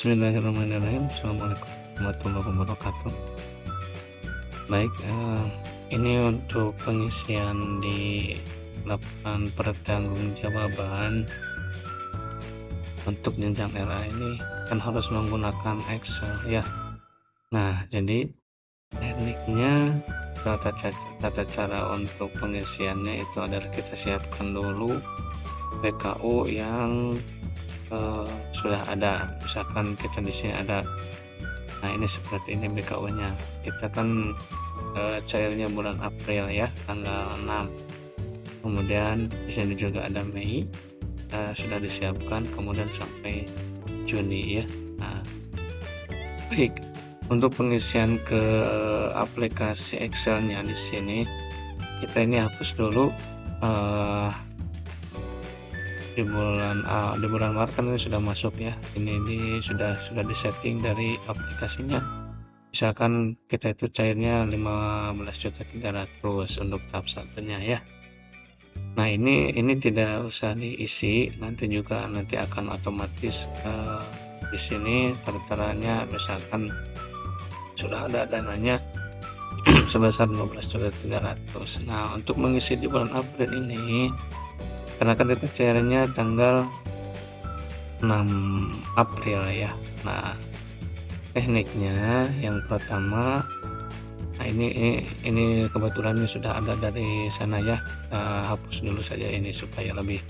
Bismillahirrahmanirrahim. Assalamualaikum warahmatullahi wabarakatuh. Baik, ini untuk pengisian di lapangan pertanggungjawaban untuk jenjang RA ini kan harus menggunakan Excel ya. Nah, jadi tekniknya tata cara untuk pengisiannya itu adalah kita siapkan dulu PKU yang sudah ada. Misalkan kita di sini ada, nah ini seperti ini BKU-nya. Kita kan cairnya bulan April ya, tanggal 6. Kemudian di sini juga ada Mei, sudah disiapkan, kemudian sampai Juni ya. Nah, baik, untuk pengisian ke aplikasi Excel-nya di sini kita ini hapus dulu. Di bulan Maret kan ini sudah masuk ya, ini sudah disetting dari aplikasinya. Misalkan kita itu cairnya 15.300.000 untuk tahap satunya ya. Nah, ini tidak usah diisi, nanti akan otomatis di sini terteranya. Misalkan sudah ada dananya sebesar 15.300.000. Nah, untuk mengisi di bulan April ini, karena kan itu cairnya tanggal 6 April ya. Nah, tekniknya yang pertama, nah ini kebetulan sudah ada dari sana ya. Kita hapus dulu saja ini supaya lebih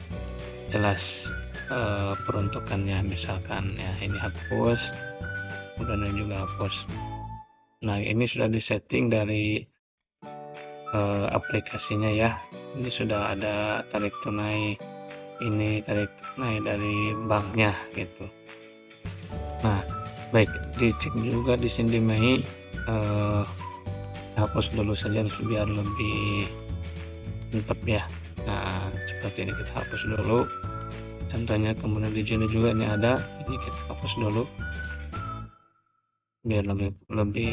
jelas peruntukannya. Misalkan ya, ini hapus, kemudian juga hapus. Nah, ini sudah disetting dari aplikasinya ya. Ini sudah ada tarik tunai, ini tarik tunai dari banknya gitu. Nah, baik, dicek juga di sini Mei, hapus dulu saja biar lebih mantap ya. Nah, seperti ini kita hapus dulu contohnya. Kemudian di Juni juga ini ada, ini kita hapus dulu biar lebih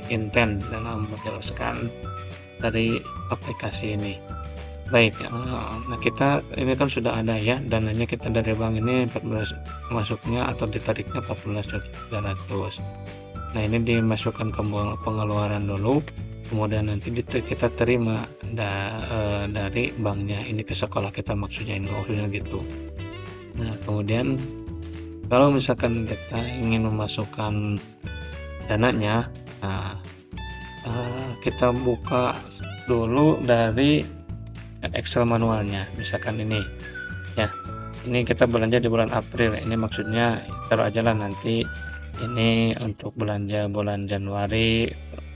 intens dalam menjelaskan dari aplikasi ini. Baik, nah kita ini kan sudah ada ya, dananya kita dari bank ini 14 masuknya atau ditariknya 14.300. Nah, ini dimasukkan ke pengeluaran dulu, kemudian nanti kita terima dari banknya ini ke sekolah kita, maksudnya gitu. Nah, kemudian kalau misalkan kita ingin memasukkan dananya, nah kita buka dulu dari Excel manualnya. Misalkan ini ya, ini kita belanja di bulan April, ini maksudnya taruh aja lah nanti ini untuk belanja bulan Januari,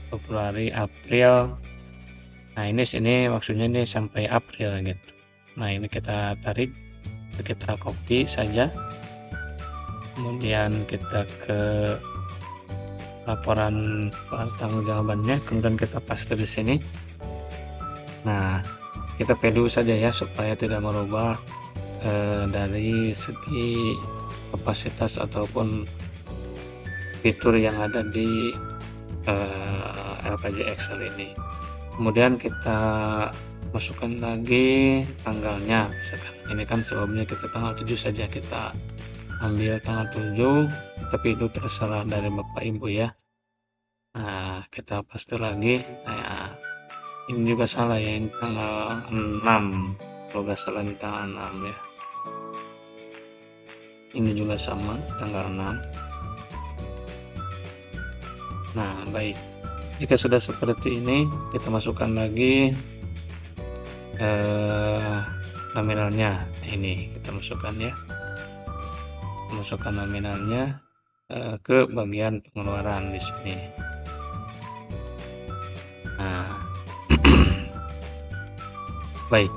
Februari, April. Nah, ini sini maksudnya ini sampai April gitu. Nah, ini kita tarik, kita copy saja, kemudian kita ke laporan pertanggungjawabannya, kemudian kita paste di sini. Nah, kita padu saja ya supaya tidak merubah dari segi kapasitas ataupun fitur yang ada di LPJ Excel ini. Kemudian kita masukkan lagi tanggalnya. Misalkan ini kan sebelumnya kita tanggal 7 saja, kita ambil tanggal 7, tapi itu terserah dari Bapak Ibu ya. Nah, kita paste lagi. Nah, ini juga salah ya, ini tanggal 6, kalau nggak salah ini tanggal 6 ya. Ini juga sama, tanggal 6. Nah, baik, jika sudah seperti ini, kita masukkan lagi nominalnya. Ini kita masukkan ya, masukkan nominalnya ke bagian pengeluaran di sini. Nah, baik,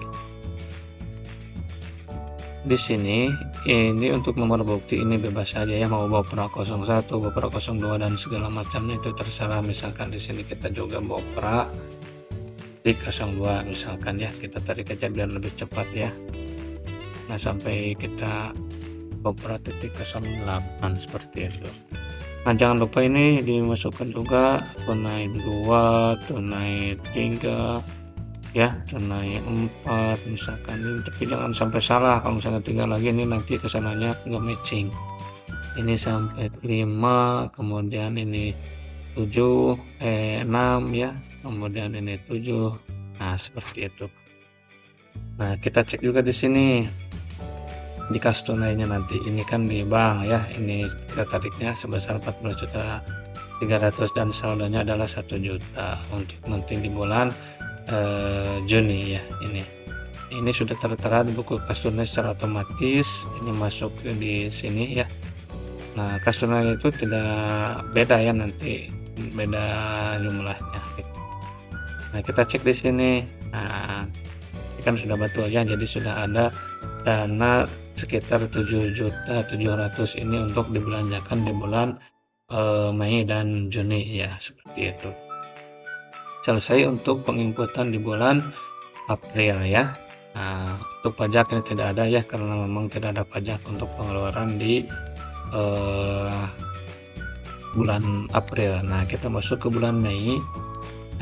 di sini ini untuk nomor bukti ini bebas saja ya, mau bawa 01, bawa 02 dan segala macamnya itu terserah. Misalkan di sini kita juga bawa di 02 misalkan ya, kita tarik aja biar lebih cepat ya. Nah, sampai kita bawa titik 08 seperti itu. Nah, jangan lupa ini dimasukkan juga tunai 2, tunai 3 ya, tunai 4 misalkan ini, tapi jangan sampai salah. Kalau misalnya 3 lagi ini nanti kesananya nggak matching. ini sampai 5, kemudian ini 7, 6 ya, kemudian ini 7. Nah, seperti itu. Nah, kita cek juga di sini di kas tunainya nanti. Ini kan di bank ya, ini kita tariknya sebesar 14.300.000 dan saldonya adalah 1 juta untuk nanti di bulan Juni ya ini. Ini sudah tertera di buku kas tunai secara otomatis. Ini masuk di sini ya. Nah, kas tunai itu tidak beda ya nanti, beda jumlahnya gitu. Nah, kita cek di sini. Nah, ini kan sudah betul ya, jadi sudah ada dana sekitar 7.700.000 ini untuk dibelanjakan di bulan Mei dan Juni ya, seperti itu. Selesai untuk penginputan di bulan April ya. Nah, untuk pajak ini tidak ada ya, karena memang tidak ada pajak untuk pengeluaran di bulan April. Nah, kita masuk ke bulan Mei.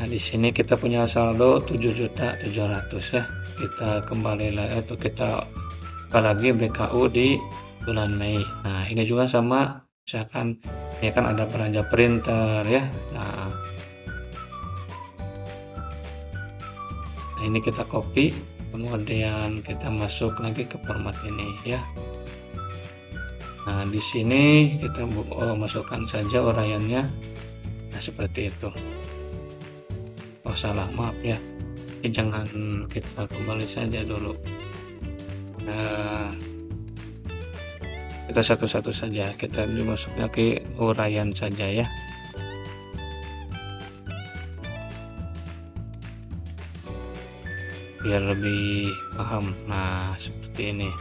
Nah, di sini kita punya saldo 7.700.000 ya. Kita kembali lagi atau kita lagi BKU di bulan Mei. Nah, ini juga sama, misalkan ini kan ada belanja printer ya. Nah, ini kita copy, kemudian kita masuk lagi ke format ini ya. Nah, di sini kita masukkan saja uraiannya. Nah, seperti itu. Oh, salah, maaf ya. Ini jangan, kita kembali saja dulu. Nah, kita satu-satu saja. Kita dimasuknya ke uraian saja ya. Biar lebih paham. Nah, seperti ini.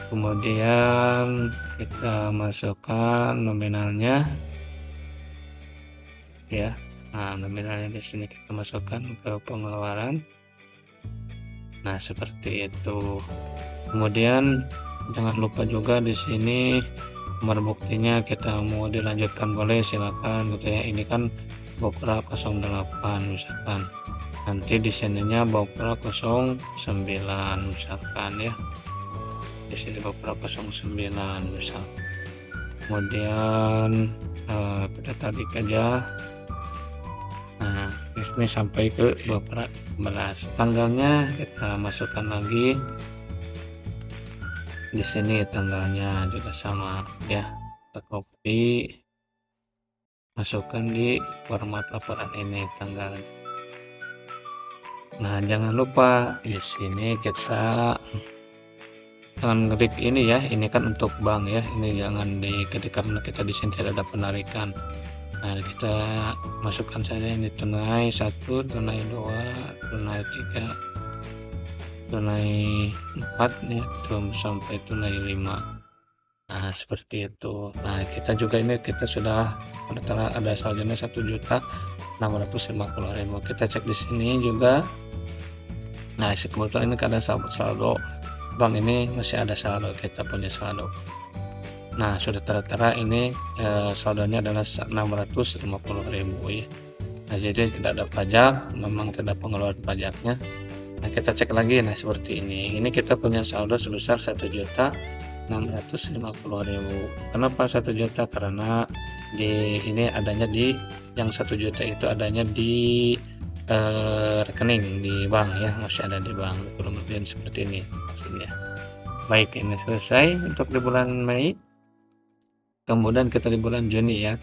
Kemudian kita masukkan nominalnya ya. Nah, nominalnya di sini kita masukkan ke pengeluaran. Nah, seperti itu. Kemudian jangan lupa juga di sini nomor buktinya, kita mau dilanjutkan boleh, silakan gitu ya. Ini kan Bopra 08 misalkan. Nanti di sininya Bopra 09 misalkan ya. Di sini Bopra 09 misal. Kemudian kita tarik aja. Nah, ini sampai ke Bopra 11. Tanggalnya kita masukkan lagi. Di sini tanggalnya juga sama ya. Kita copy, masukkan di format laporan ini tanggal. Nah, jangan lupa di sini kita jangan klik ini ya, ini kan untuk bank ya, ini jangan diketik karena kita di sini tidak ada penarikan. Nah, kita masukkan saja ini tunai 1, tunai 2, tunai 3, tunai 4 ya, sampai tunai 5. Nah, seperti itu. Nah, kita juga ini kita sudah ada saldonya 1.650.000. Kita cek di sini juga. Nah, kebetulan ini ada saldo bank, ini masih ada saldo, kita punya saldo. Nah, sudah tertera ini saldonya adalah 650.000 ya. Nah, jadi tidak ada pajak, memang tidak pengeluaran pajaknya. Nah, kita cek lagi. Nah, seperti ini. Ini kita punya saldo sebesar 1.650.000. Kenapa 1 juta? Karena di ini adanya di yang 1 juta itu adanya di rekening di bank ya, masih ada di bank. Kemudian seperti ini maksudnya. Baik, ini selesai untuk di bulan Mei. Kemudian kita di bulan Juni ya.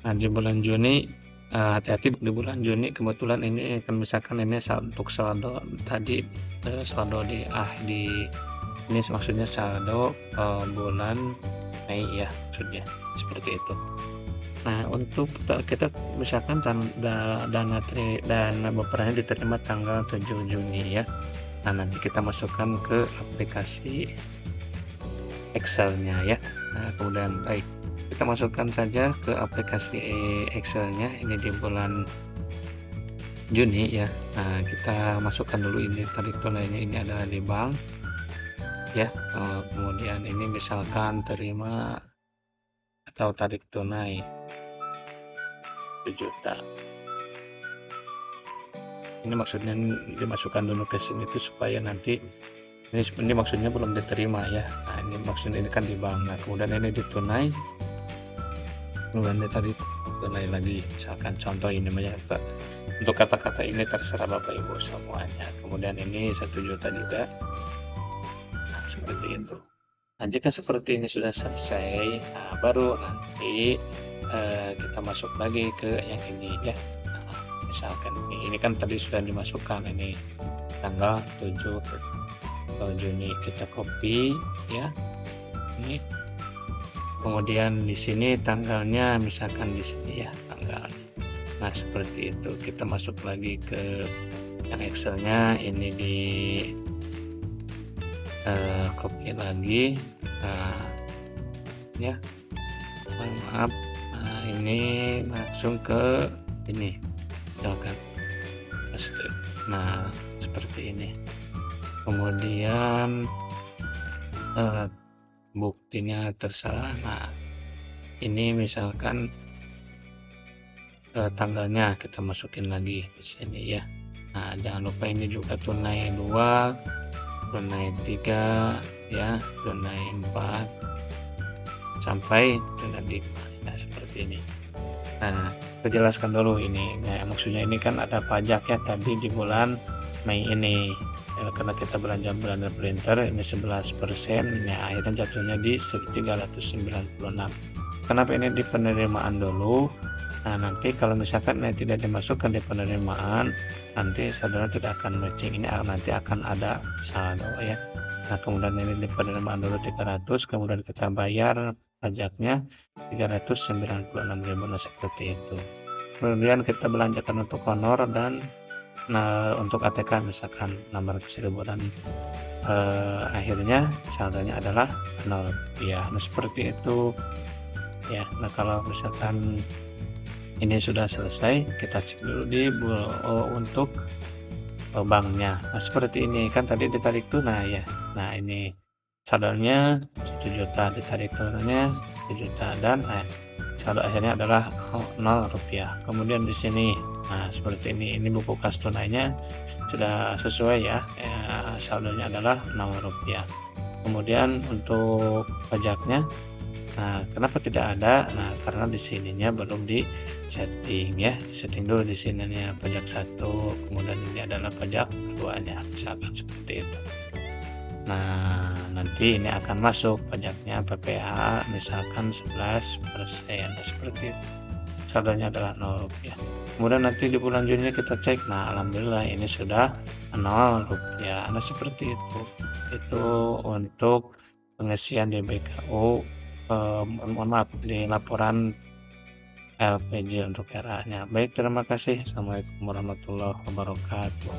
Nah, di bulan Juni hati-hati di bulan Juni, kebetulan ini kan misalkan ini untuk saldo tadi saldo di ini maksudnya saldo bulan Mei ya, maksudnya seperti itu. Nah, untuk kita misalkan dana beperannya diterima tanggal 7 Juni ya. Nah, nanti kita masukkan ke aplikasi Excel-nya ya. Nah, kemudian baik, kita masukkan saja ke aplikasi Excel-nya ini di bulan Juni ya. Nah, kita masukkan dulu ini tarik tunainya, ini adalah di bank ya. Kemudian ini misalkan terima atau tarik tunai 1 juta. Ini maksudnya dimasukkan dulu ke sini itu supaya nanti ini maksudnya belum diterima ya. Nah, ini maksudnya ini kan di bank. Nah, kemudian ini ditunai, kemudian ini tadi tunai lagi. Misalkan contoh ini aja, untuk kata-kata ini terserah Bapak Ibu semuanya. Kemudian ini 1 juta juga. Nah, seperti itu. Nah, jika seperti ini sudah selesai, nah, baru nanti kita masuk lagi ke yang ini ya. Nah, misalkan ini kan tadi sudah dimasukkan ini tanggal 7 Juni, kita copy ya. Ini kemudian di sini tanggalnya misalkan di sini ya tanggal. Nah, seperti itu. Kita masuk lagi ke yang Excelnya, ini di copy lagi. Nah, ya maaf. Nah, ini langsung ke ini misalkan paste. Nah, seperti ini. Kemudian buktinya terserah. Nah, ini misalkan tanggalnya kita masukin lagi di sini ya. Nah, jangan lupa ini juga tunai 2, tunai 3 ya, tunai 4 sampai tunai 5. Nah, seperti ini. Nah, kita jelaskan dulu ini. Nah, maksudnya ini kan ada pajak ya tadi di bulan Mei ini. Karena kita belanja belanja printer ini 11%, ya akhirnya jatuhnya di 396. Kenapa ini di penerimaan dulu? Nah, nanti kalau misalkan ini tidak dimasukkan di penerimaan, nanti saldonya tidak akan matching. Ini nanti akan ada saldo ya. Nah, kemudian ini di penerimaan dulu 300, kemudian kita bayar pajaknya 396.000. Nah, seperti itu. Kemudian kita belanjakan untuk honor dan untuk ATK misalkan 600.000 dan akhirnya saldonya adalah 0 rupiah. Nah, seperti itu ya. Nah, kalau misalkan ini sudah selesai, kita cek dulu di untuk banknya. Nah, seperti ini kan tadi ditarik tunai ya. Nah, ini saldonya 1 juta, ditarik tunainya 1 juta dan saldo akhirnya adalah 0 rupiah. Kemudian di sini, nah seperti ini buku kas tunainya sudah sesuai ya, saldonya adalah 0 rupiah. Kemudian untuk pajaknya, nah kenapa tidak ada? Nah, karena di sininya belum di setting ya, setting dulu di sininya pajak 1, kemudian ini adalah pajak keduanya, misalkan seperti itu. Nah, nanti ini akan masuk pajaknya PPh misalkan 11%. Nah, seperti itu. Saldonya adalah 0 rupiah. Kemudian nanti di bulan Juni kita cek. Nah, alhamdulillah ini sudah 0 rupiah. Nah, seperti itu. Itu untuk pengisian di BKU. Mohon maaf di laporan LPJ untuk RA-nya. Baik, terima kasih. Assalamualaikum warahmatullahi wabarakatuh.